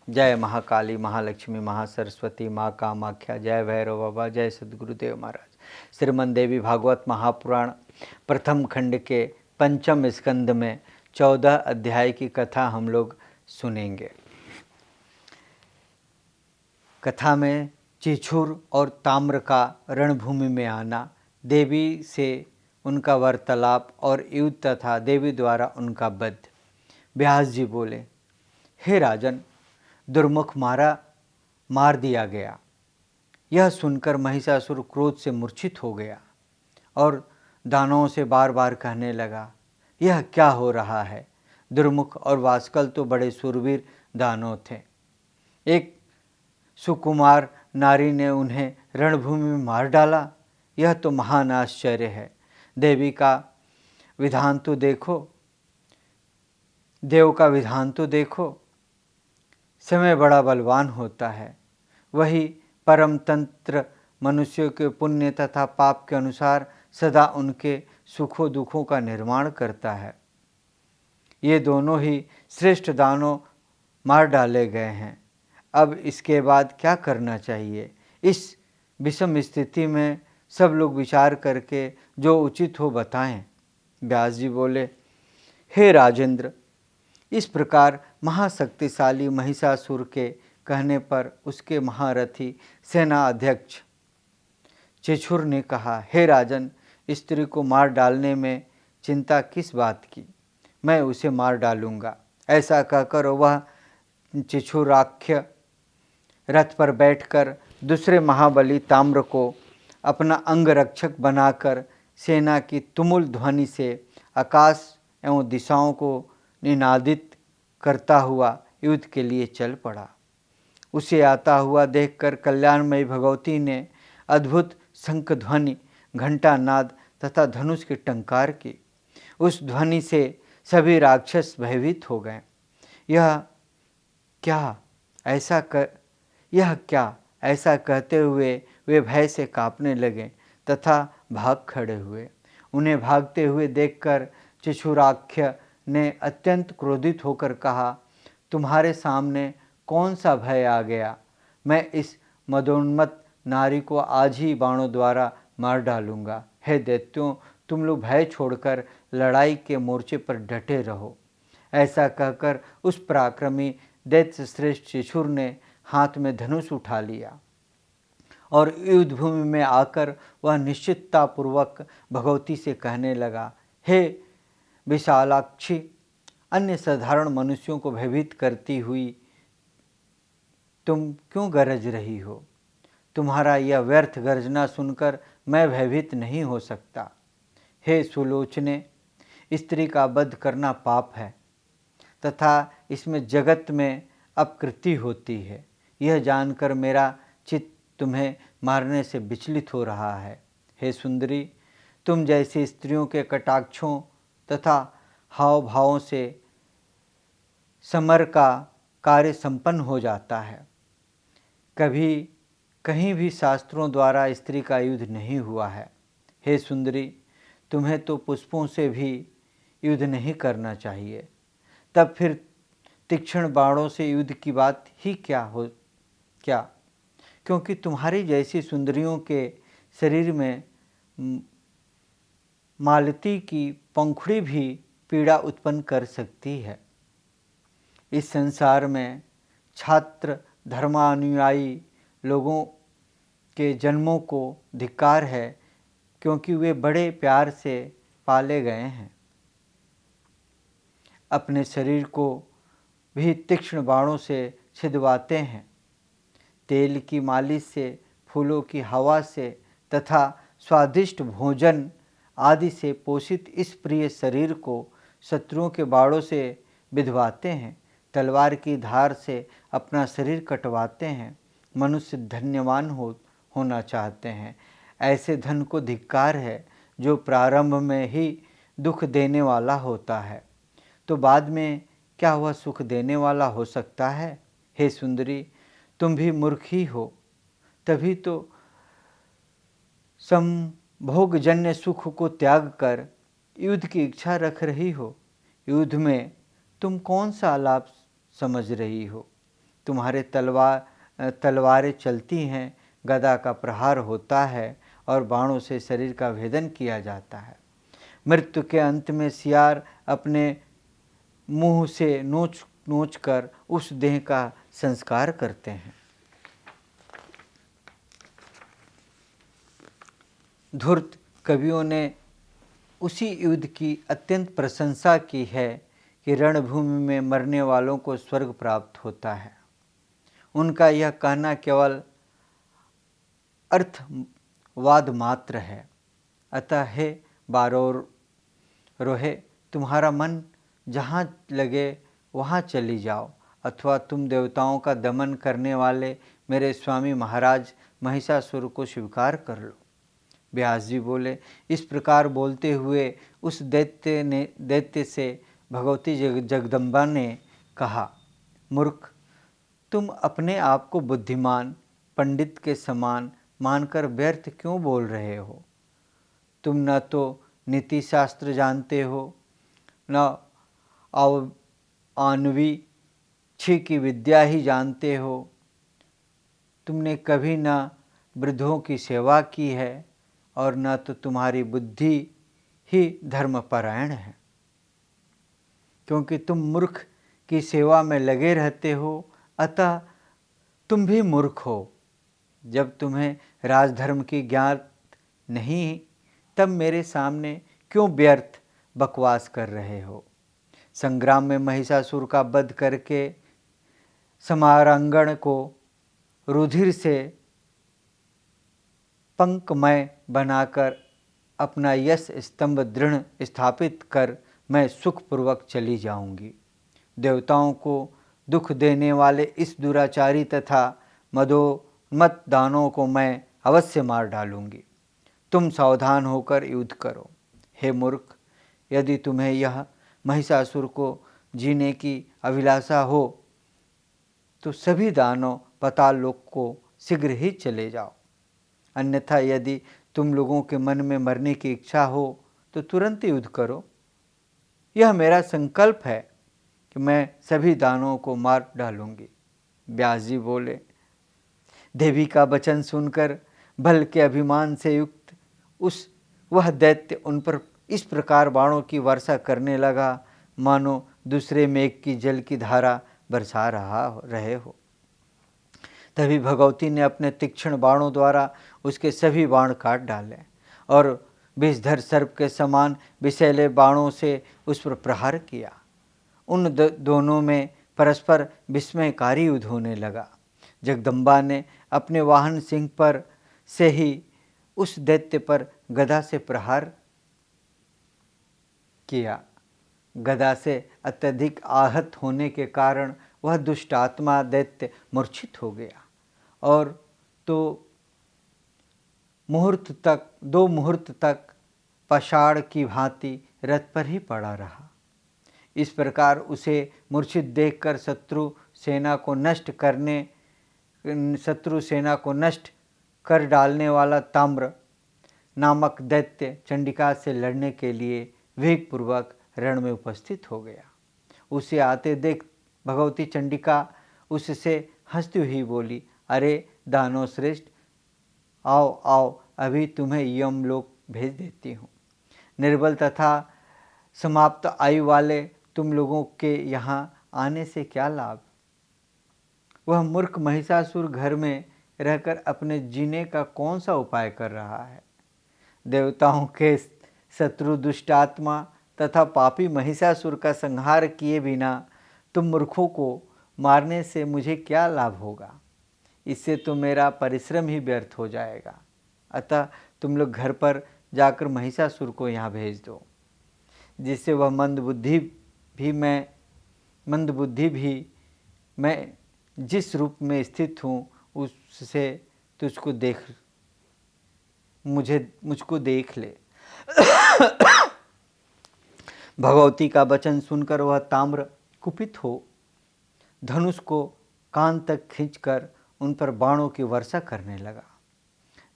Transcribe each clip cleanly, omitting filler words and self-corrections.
जय महाकाली, महालक्ष्मी, महासरस्वती, माँ कामाख्या, जय भैरव बाबा, जय सद्गुरुदेव महाराज। श्रीमद् देवी भागवत महापुराण प्रथम खंड के पंचम स्कंद में 14 अध्याय की कथा हम लोग सुनेंगे। कथा में चिछुर और ताम्र का रणभूमि में आना, देवी से उनका वार्तालाप और युद्ध तथा देवी द्वारा उनका वध। व्यास जी बोले, हे राजन, दुर्मुख मार दिया गया। यह सुनकर महिषासुर क्रोध से मूर्छित हो गया और दानवों से बार बार कहने लगा, यह क्या हो रहा है। दुर्मुख और वासकल तो बड़े शूरवीर दानव थे। एक सुकुमार नारी ने उन्हें रणभूमि में मार डाला। यह तो महान आश्चर्य है। देवी का विधान तो देखो, देव का विधान तो देखो। समय बड़ा बलवान होता है। वही परम तंत्र मनुष्यों के पुण्य तथा पाप के अनुसार सदा उनके सुखों दुखों का निर्माण करता है। ये दोनों ही श्रेष्ठ दानव मार डाले गए हैं। अब इसके बाद क्या करना चाहिए। इस विषम स्थिति में सब लोग विचार करके जो उचित हो बताएं। व्यास जी बोले, हे राजेंद्र, इस प्रकार महाशक्तिशाली महिषासुर के कहने पर उसके महारथी सेना अध्यक्ष चिछुर ने कहा, हे राजन, स्त्री को मार डालने में चिंता किस बात की, मैं उसे मार डालूंगा। ऐसा कहकर वह चिछुराख्य रथ पर बैठकर दूसरे महाबली ताम्र को अपना अंगरक्षक बनाकर सेना की तुमुल ध्वनि से आकाश एवं दिशाओं को निनादित करता हुआ युद्ध के लिए चल पड़ा। उसे आता हुआ देखकर कल्याणमयी भगवती ने अद्भुत शंख ध्वनि, घंटा नाद तथा धनुष की टंकार की। उस ध्वनि से सभी राक्षस भयभीत हो गए। यह क्या ऐसा कहते हुए वे भय से कांपने लगे तथा भाग खड़े हुए। उन्हें भागते हुए देखकर चिछुराख्य ने अत्यंत क्रोधित होकर कहा, तुम्हारे सामने कौन सा भय आ गया। मैं इस मदोन्मत्त नारी को आज ही बाणों द्वारा मार डालूंगा। हे दैत्यों, तुम लोग भय छोड़कर लड़ाई के मोर्चे पर डटे रहो। ऐसा कहकर उस पराक्रमी दैत्य श्रेष्ठ चिछुर ने हाथ में धनुष उठा लिया और युद्ध भूमि में आकर वह निश्चिततापूर्वक भगवती से कहने लगा, हे विशालाक्षी, अन्य साधारण मनुष्यों को भयभीत करती हुई तुम क्यों गरज रही हो। तुम्हारा यह व्यर्थ गर्जना सुनकर मैं भयभीत नहीं हो सकता। हे सुलोचने, स्त्री का वध करना पाप है तथा इसमें जगत में अपकृति होती है। यह जानकर मेरा चित्त तुम्हें मारने से विचलित हो रहा है। हे सुंदरी, तुम जैसी स्त्रियों के कटाक्षों तथा हाव भावों से समर का कार्य संपन्न हो जाता है। कभी कहीं भी शास्त्रों द्वारा स्त्री का युद्ध नहीं हुआ है। हे सुंदरी, तुम्हें तो पुष्पों से भी युद्ध नहीं करना चाहिए। तब फिर तीक्ष्ण बाणों से युद्ध की बात ही क्या, क्योंकि तुम्हारी जैसी सुंदरियों के शरीर में मालती की पंखुड़ी भी पीड़ा उत्पन्न कर सकती है। इस संसार में छात्र धर्मानुयायी लोगों के जन्मों को धिक्कार है, क्योंकि वे बड़े प्यार से पाले गए हैं। अपने शरीर को भी तीक्ष्ण बाणों से छिदवाते हैं। तेल की मालिश से, फूलों की हवा से तथा स्वादिष्ट भोजन आदि से पोषित इस प्रिय शरीर को शत्रुओं के बाणों से विधवाते हैं। तलवार की धार से अपना शरीर कटवाते हैं। मनुष्य धन्यवान होना चाहते हैं। ऐसे धन को धिक्कार है जो प्रारंभ में ही दुख देने वाला होता है, तो बाद में क्या वह सुख देने वाला हो सकता है। हे सुंदरी, तुम भी मूर्ख ही हो, तभी तो संभोगजन्य सुख को त्याग कर युद्ध की इच्छा रख रही हो। युद्ध में तुम कौन सा लाभ समझ रही हो तुम्हारे तलवारें चलती हैं, गदा का प्रहार होता है और बाणों से शरीर का भेदन किया जाता है। मृत्यु के अंत में सियार अपने मुंह से नोच नोच कर उस देह का संस्कार करते हैं। धूर्त कवियों ने उसी युद्ध की अत्यंत प्रशंसा की है कि रणभूमि में मरने वालों को स्वर्ग प्राप्त होता है। उनका यह कहना केवल अर्थवाद मात्र है। अतः हे बारोहे, तुम्हारा मन जहाँ लगे वहाँ चली जाओ, अथवा तुम देवताओं का दमन करने वाले मेरे स्वामी महाराज महिषासुर को स्वीकार कर लो। व्यास जी बोले, इस प्रकार बोलते हुए उस दैत्य से भगवती जगदम्बा ने कहा, मूर्ख, तुम अपने आप को बुद्धिमान पंडित के समान मानकर व्यर्थ क्यों बोल रहे हो? तुम न तो नीति शास्त्र जानते हो, न आणवी छी की विद्या ही जानते हो। तुमने कभी न वृद्धों की सेवा की है और न तो तुम्हारी बुद्धि ही धर्मपरायण है, क्योंकि तुम मूर्ख की सेवा में लगे रहते हो, अतः तुम भी मूर्ख हो। जब तुम्हें राजधर्म की ज्ञात नहीं, तब मेरे सामने क्यों व्यर्थ बकवास कर रहे हो? संग्राम में महिषासुर का वध करके समारांगण को रुधिर से पंकमय बनाकर अपना यश स्तंभ दृढ़ स्थापित कर मैं सुखपूर्वक चली जाऊंगी। देवताओं को दुख देने वाले इस दुराचारी तथा मदोन्मत्त दानों को मैं अवश्य मार डालूंगी। तुम सावधान होकर युद्ध करो। हे मूर्ख, यदि तुम्हें यह महिषासुर को जीने की अभिलाषा हो तो सभी दानव पाताल लोक को शीघ्र ही चले जाओ। अन्यथा यदि तुम लोगों के मन में मरने की इच्छा हो तो तुरंत युद्ध करो। यह मेरा संकल्प है कि मैं सभी दानवों को मार डालूंगी। व्यास जी बोले, देवी का वचन सुनकर बल के अभिमान से युक्त वह दैत्य उन पर इस प्रकार बाणों की वर्षा करने लगा मानो दूसरे मेघ की जल की धारा बरसा रहे हो। तभी भगवती ने अपने तीक्ष्ण बाणों द्वारा उसके सभी बाण काट डाले और विषधर सर्प के समान विषैले बाणों से उस पर प्रहार किया। उन दोनों में परस्पर विस्मयकारी युद्ध होने लगा। जगदम्बा ने अपने वाहन सिंह पर से ही उस दैत्य पर गदा से प्रहार किया। गदा से अत्यधिक आहत होने के कारण वह दुष्टात्मा दैत्य मूर्छित हो गया और दो मुहूर्त तक पाषाण की भांति रथ पर ही पड़ा रहा। इस प्रकार उसे मूर्छित देखकर शत्रु सेना को नष्ट कर डालने वाला ताम्र नामक दैत्य चंडिका से लड़ने के लिए वेगपूर्वक रण में उपस्थित हो गया। उसे आते देख भगवती चंडिका उससे हंसती हुई बोली, अरे दानव श्रेष्ठ, आओ आओ, अभी तुम्हें यमलोक भेज देती हूँ। निर्बल तथा समाप्त आयु वाले तुम लोगों के यहाँ आने से क्या लाभ? वह मूर्ख महिषासुर घर में रहकर अपने जीने का कौन सा उपाय कर रहा है? देवताओं के शत्रु दुष्टात्मा तथा पापी महिषासुर का संहार किए बिना तुम मूर्खों को मारने से मुझे क्या लाभ होगा? इससे तो मेरा परिश्रम ही व्यर्थ हो जाएगा। अतः तुम लोग घर पर जाकर महिषासुर को यहाँ भेज दो, जिससे वह मंदबुद्धि भी मैं जिस रूप में स्थित हूँ उससे मुझको देख ले। भगवती का वचन सुनकर वह ताम्र कुपित हो धनुष को कान तक खींचकर उन पर बाणों की वर्षा करने लगा।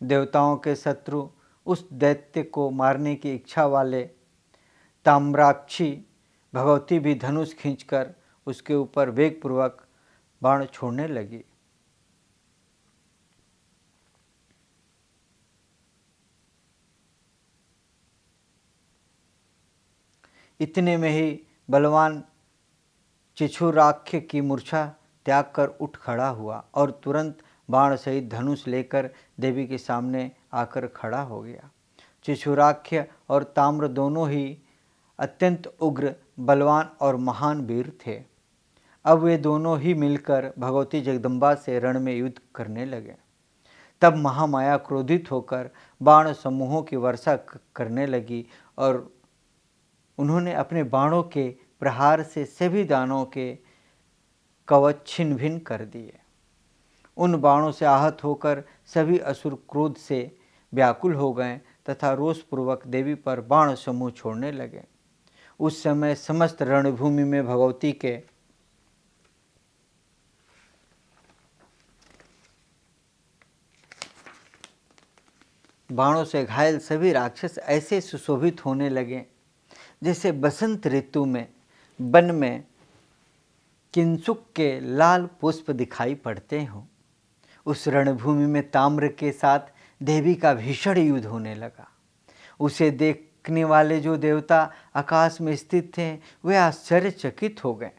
देवताओं के शत्रु उस दैत्य को मारने की इच्छा वाले ताम्राक्षी भगवती भी धनुष खींचकर उसके ऊपर वेगपूर्वक बाण छोड़ने लगी। इतने में ही बलवान चिछुराख्य की मूर्छा त्याग कर उठ खड़ा हुआ और तुरंत बाण सहित धनुष लेकर देवी के सामने आकर खड़ा हो गया। चिछुराख्य और ताम्र दोनों ही अत्यंत उग्र, बलवान और महान वीर थे। अब वे दोनों ही मिलकर भगवती जगदम्बा से रण में युद्ध करने लगे। तब महामाया क्रोधित होकर बाण समूहों की वर्षा करने लगी और उन्होंने अपने बाणों के प्रहार से सभी दानों के कवच छिन्न भिन्न कर दिए। उन बाणों से आहत होकर सभी असुर क्रोध से व्याकुल हो गए तथा रोषपूर्वक देवी पर बाण समूह छोड़ने लगे। उस समय समस्त रणभूमि में भगवती के बाणों से घायल सभी राक्षस ऐसे सुशोभित होने लगे जैसे बसंत ऋतु में वन में किंसुक के लाल पुष्प दिखाई पड़ते हों। उस रणभूमि में ताम्र के साथ देवी का भीषण युद्ध होने लगा। उसे देखने वाले जो देवता आकाश में स्थित थे वे आश्चर्यचकित हो गए।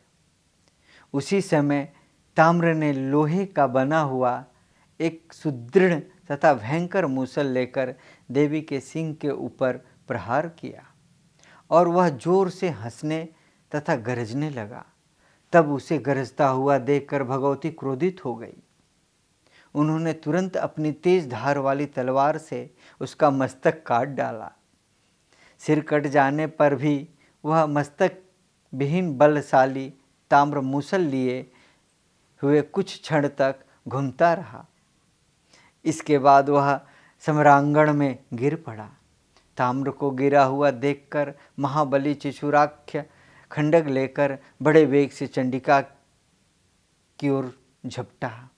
उसी समय ताम्र ने लोहे का बना हुआ एक सुदृढ़ तथा भयंकर मूसल लेकर देवी के सिंह के ऊपर प्रहार किया और वह जोर से हंसने तथा गरजने लगा। तब उसे गरजता हुआ देखकर भगवती क्रोधित हो गई। उन्होंने तुरंत अपनी तेज धार वाली तलवार से उसका मस्तक काट डाला। सिर कट जाने पर भी वह मस्तक विहीन बलशाली ताम्र मूसल लिए हुए कुछ क्षण तक घूमता रहा। इसके बाद वह सम्रांगण में गिर पड़ा। ताम्र को गिरा हुआ देखकर महाबली चिछुराख्य खंडक लेकर बड़े वेग से चंडिका की ओर झपटा।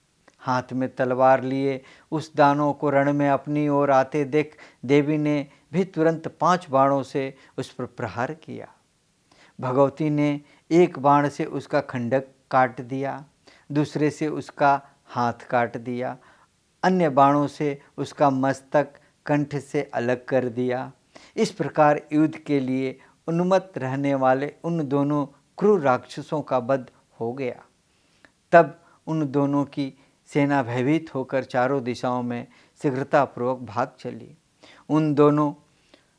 हाथ में तलवार लिए उस दानव को रण में अपनी ओर आते देख देवी ने भी तुरंत 5 बाणों से उस पर प्रहार किया। भगवती ने एक बाण से उसका खंडक काट दिया, दूसरे से उसका हाथ काट दिया, अन्य बाणों से उसका मस्तक कंठ से अलग कर दिया। इस प्रकार युद्ध के लिए उन्मत्त रहने वाले उन दोनों क्रूर राक्षसों का वध हो गया। तब उन दोनों की सेना भयभीत होकर चारों दिशाओं में शीघ्रतापूर्वक भाग चली। उन दोनों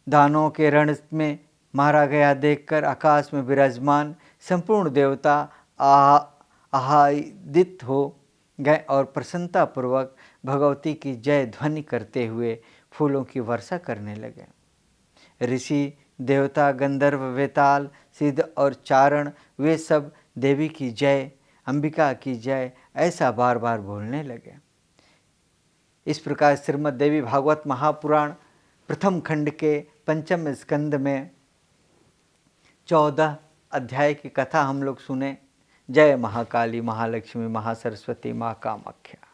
दानों के रण में मारा गया देखकर आकाश में विराजमान संपूर्ण देवता आह्लादित हो गए और प्रसन्नतापूर्वक भगवती की जय ध्वनि करते हुए फूलों की वर्षा करने लगे। ऋषि, देवता, गंधर्व, वेताल, सिद्ध और चारण वे सब देवी की जय, अंबिका की जय ऐसा बार बार बोलने लगे। इस प्रकार श्रीमद् देवी भागवत महापुराण प्रथम खंड के 5वें स्कंद में 14 अध्याय की कथा हम लोग सुने। जय महाकाली, महालक्ष्मी, महासरस्वती, माँ कामाख्या।